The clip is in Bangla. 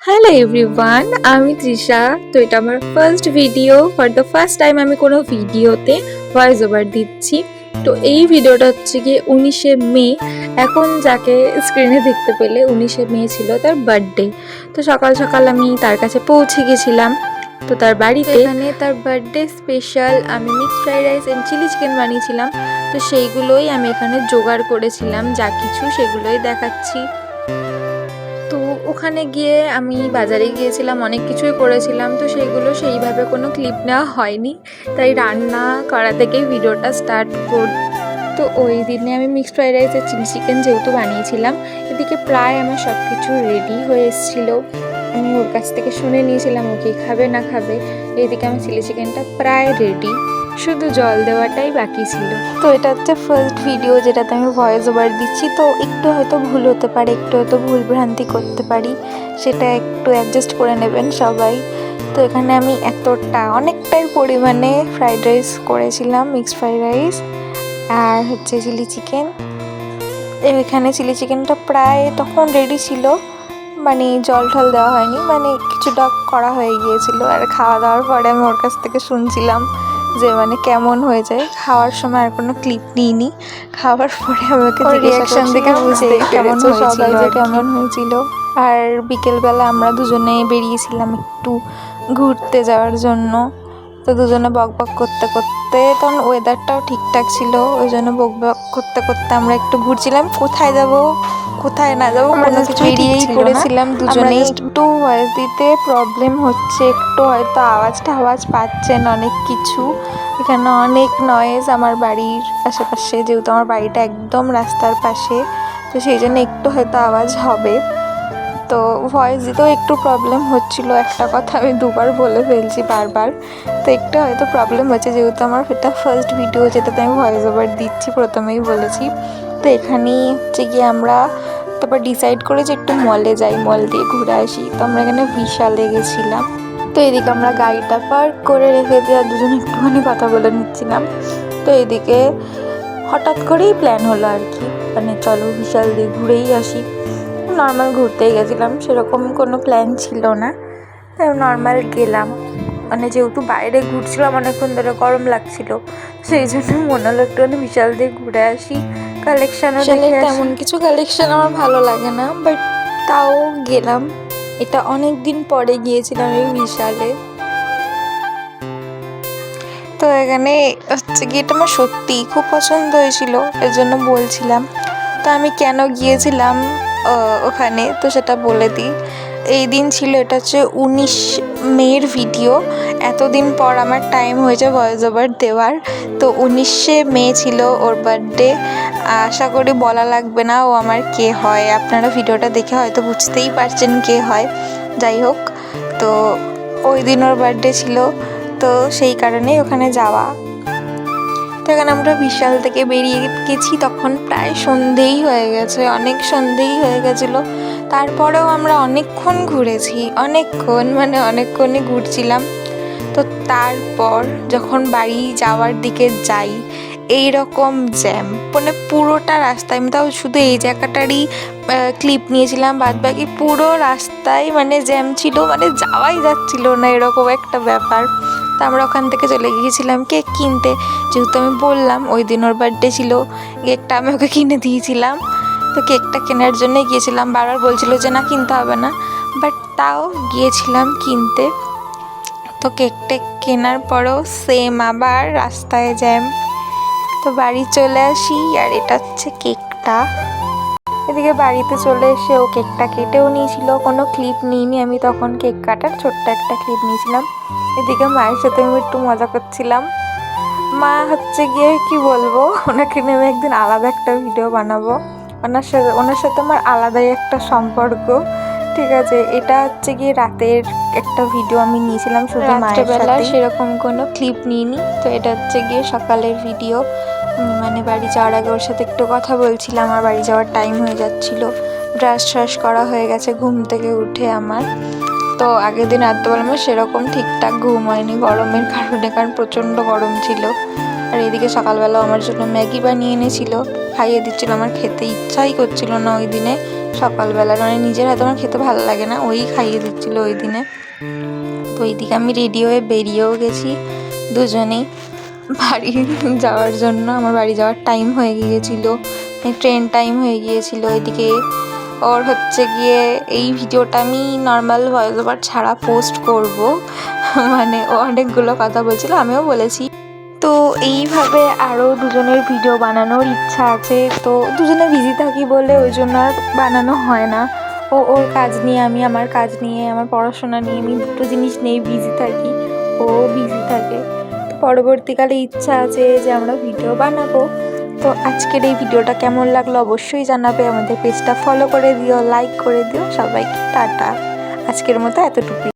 হ্যালো এভরিওয়ান, আমি তৃষা। তো এটা আমার first video. For the first time আমি কোনো ভিডিওতে ভয়েস ওভার দিচ্ছি। তো এই ভিডিওটা হচ্ছে গিয়ে 19শে মে। এখন যাকে স্ক্রিনে দেখতে পেলে 19শে মে ছিল তার বার্থডে। তো সকাল সকাল আমি তার কাছে পৌঁছে গেছিলাম। তো তার বাড়িতে এখানে তার বার্থডে স্পেশাল আমি mixed fried rice and chilli chicken বানিয়েছিলাম। তো সেইগুলোই আমি এখানে জোগাড় করেছিলাম, যা কিছু সেগুলোই দেখাচ্ছি। তো ওখানে গিয়ে আমি বাজারে গিয়েছিলাম, অনেক কিছুই করেছিলাম। তো সেগুলো সেইভাবে কোনো ক্লিপ নেওয়া হয়নি, তাই রান্না করা থেকেই ভিডিওটা স্টার্ট কর। তো ওই দিনে আমি মিক্সড ফ্রাইড রাইস আর চিলি চিকেন যেহেতু বানিয়েছিলাম, এদিকে প্রায় আমার সব কিছু রেডি হয়ে এসেছিলো। আমি ওর কাছ থেকে শুনে নিয়েছিলাম ও কি খাবে না খাবে। এদিকে আমার চিলি চিকেনটা প্রায় রেডি, শুধু জল দেওয়াটাই বাকি ছিল। তো এটা হচ্ছে ফার্স্ট ভিডিও যেটাতে আমি ভয়েস ওভার দিচ্ছি। তো একটু হয়তো ভুল হতে পারে, একটু হয়তো ভুল ভ্রান্তি করতে পারি, সেটা একটু অ্যাডজাস্ট করে নেবেন সবাই। তো এখানে আমি অনেকটাই পরিমাণে ফ্রাইড রাইস করেছিলাম, মিক্সড ফ্রাইড রাইস আর হচ্ছে চিলি চিকেন। এখানে চিলি চিকেনটা প্রায় তখন রেডি ছিল, মানে জল টল দেওয়া হয়নি, মানে কিছুটা করা হয়ে গিয়েছিল। আর খাওয়া দাওয়ার পরে আমি ওর কাছ থেকে শুনছিলাম যে মানে কেমন হয়ে যায়। খাওয়ার সময় আর কোনো ক্লিপ নিইনি, খাওয়ার পরে আমাকে রিয়াকশন দেখে বুঝতেই কেমন সবাই যে কেমন হয়েছিল। আর বিকেলবেলা আমরা দুজনে বেরিয়েছিলাম একটু ঘুরতে যাওয়ার জন্য। তো দুজনে বক বক করতে করতে, তখন ওয়েদারটাও ঠিকঠাক ছিল, ওই জন্য বক বক করতে করতে আমরা একটু ঘুরছিলাম। কোথায় যাব কোথায় না যাবো কোনো কিছু বেরিয়েই পড়েছিলাম দুজনেই। একটু ভয়েস দিতে প্রবলেম হচ্ছে, একটু হয়তো আওয়াজ পাচ্ছেন অনেক কিছু। এখানে অনেক নয়েজ আমার বাড়ির আশেপাশে, যেহেতু আমার বাড়িটা একদম রাস্তার পাশে, তো সেই জন্য একটু হয়তো আওয়াজ হবে। তো ভয়েস দিতেও একটু প্রবলেম হচ্ছিল, একটা কথা আমি দুবার বলে ফেলছি বারবার। তো একটু হয়তো প্রবলেম হচ্ছে, যেহেতু আমার এটা ফার্স্ট ভিডিও যেটাতে আমি ভয়েস ওভার দিচ্ছি, প্রথমেই বলেছি। তো এখানেই হচ্ছে গিয়ে আমরা তারপর ডিসাইড করে যে একটু মলে যাই, মল দিয়ে ঘুরে আসি। তো আমরা এখানে বিশালে গেছিলাম। তো এদিকে আমরা গাড়িটা পার্ক করে রেখে দিয়ে আর দুজনে একটুখানি কথা বলে নিচ্ছিলাম। তো এদিকে হঠাৎ করেই প্ল্যান হলো আর কি, মানে চলো বিশাল দিয়ে ঘুরেই আসি। নর্মাল ঘুরতেই গেছিলাম, সেরকম কোনো প্ল্যান ছিল না, তাই নর্মাল গেলাম। মানে যেহেতু বাইরে ঘুরছিলাম অনেকক্ষণ ধরে, গরম লাগছিল, সেই জন্য মনে হলো একটুখানি বিশাল দিয়ে ঘুরে আসি, কালেকশানও দেখে আসি। তেমন কিছু কালেকশান আমার ভালো লাগে না, বাট তাও গেলাম। এটা অনেক দিন পরে গিয়েছিলাম এই বিশালে। তো এখানে হচ্ছে গিয়ে এটা আমার সত্যিই খুব পছন্দ হয়েছিল, এর জন্য বলছিলাম। তো আমি কেন গিয়েছিলাম ওখানে, তো সেটা বলে দিই। এই দিন ছিল, এটা হচ্ছে 19 মের ভিডিও। এতদিন পর আমার টাইম হয়েছে ভয়েস ওভার দেওয়ার। তো 19শে মে ছিল ওর বার্থডে। আশা করি বলা লাগবে না ও আমার কে হয়, আপনারা ভিডিওটা দেখে হয়তো বুঝতেই পারছেন কে হয়। যাই হোক, তো ওই দিন ওর বার্থডে ছিল, তো সেই কারণেই ওখানে যাওয়া। তো এখানে আমরা বিশাল থেকে বেরিয়ে গেছি, তখন প্রায় সন্ধেই হয়ে গেছে, অনেক সন্ধেই হয়ে গেছিলো। তারপরেও আমরা অনেকক্ষণ ঘুরেছি, মানে অনেকক্ষণই ঘুরছিলাম। তো তারপর যখন বাড়ি যাওয়ার দিকে যাই, এই রকম জ্যাম, মানে পুরোটা রাস্তায়, আমি তাও শুধু এই জায়গাটারই ক্লিপ নিয়েছিলাম, বাদ বাকি পুরো রাস্তায় মানে জ্যাম ছিল, মানে যাওয়াই যাচ্ছিল না, এরকম একটা ব্যাপার। তো আমরা ওখান থেকে চলে গিয়েছিলাম কেক কিনতে, যেহেতু আমি বললাম ওই দিন ওর বার্থডে ছিল, কেকটা আমি ওকে কিনে দিয়েছিলাম। তো কেকটা কেনার জন্যই গিয়েছিলাম, বারবার বলছিল যে না কিনতে হবে না, বাট তাও গিয়েছিলাম কিনতে। তো কেকটা কেনার পরেও সেম আবার রাস্তায় জ্যাম। তো বাড়ি চলে আসি, আর এটা হচ্ছে কেকটা। এদিকে বাড়িতে চলে এসে ও কেকটা কেটেও নিয়েছিল, কোনো ক্লিপ নিইনি আমি তখন, কেক কাটার ছোট্ট একটা ক্লিপ নিয়েছিলাম। এদিকে মায়ের সাথে আমি একটু মজা করছিলাম। মা হচ্ছে গিয়ে কি বলবো, ওনাকে নিয়ে আমি একদিন আলাদা একটা ভিডিও বানাবো। ওনার সাথে আমার আলাদাই একটা সম্পর্ক, ঠিক আছে। এটা হচ্ছে গিয়ে রাতের একটা ভিডিও আমি নিয়েছিলাম, শুধু রাত্রেবেলা, সেরকম কোনো ক্লিপ নিইনি। তো এটা হচ্ছে গিয়ে সকালের ভিডিও, মানে বাড়ি যাওয়ার আগে ওর সাথে একটু কথা বলছিলাম, আর বাড়ি যাওয়ার টাইম হয়ে যাচ্ছিলো। ব্রাশ করা হয়ে গেছে ঘুম থেকে উঠে আমার। তো আগের দিন রাত্রেবেলা আমার সেরকম ঠিকঠাক ঘুম হয়নি গরমের কারণে, কারণ প্রচণ্ড গরম ছিল। আর এদিকে সকালবেলা আমার জন্য ম্যাগি বানিয়ে এনেছিল, খাইয়ে দিচ্ছিল, আমার খেতে ইচ্ছাই করছিল না ওই দিনে, সকালবেলা, মানে নিজের হাতে আমার খেতে ভালো লাগে না, ওই খাইয়ে দিচ্ছিলো ওই দিনে। তো এইদিকে আমি রেডি হয়ে বেরিয়েও গেছি দুজনেই বাড়ি যাওয়ার জন্য। আমার বাড়ি যাওয়ার টাইম হয়ে গিয়েছিলো, ট্রেন টাইম হয়ে গিয়েছিলো। এদিকে ওর হচ্ছে গিয়ে এই ভিডিওটা আমি নর্মাল ভয়েস ওভার ছাড়া পোস্ট করব, মানে ও অনেকগুলো কথা বলছিল, আমিও বলেছি। তো এইভাবে আরও দুজনের ভিডিও বানানোর ইচ্ছা আছে, তো দুজনে বিজি থাকি বলে ওই জন্য আর বানানো হয় না। ও ওর কাজ নিয়ে, আমি আমার কাজ নিয়ে, আমার পড়াশোনা নিয়ে, আমি দুটো জিনিস নিয়েই বিজি থাকি, ও বিজি থাকে। তো পরবর্তীকালে ইচ্ছা আছে যে আমরা ভিডিও বানাবো। তো আজকের এই ভিডিওটা কেমন লাগলো অবশ্যই জানাবে, আমাদের পেজটা ফলো করে দিও, লাইক করে দিও। সবাইকে টাটা, আজকের মতো এতটুকুই।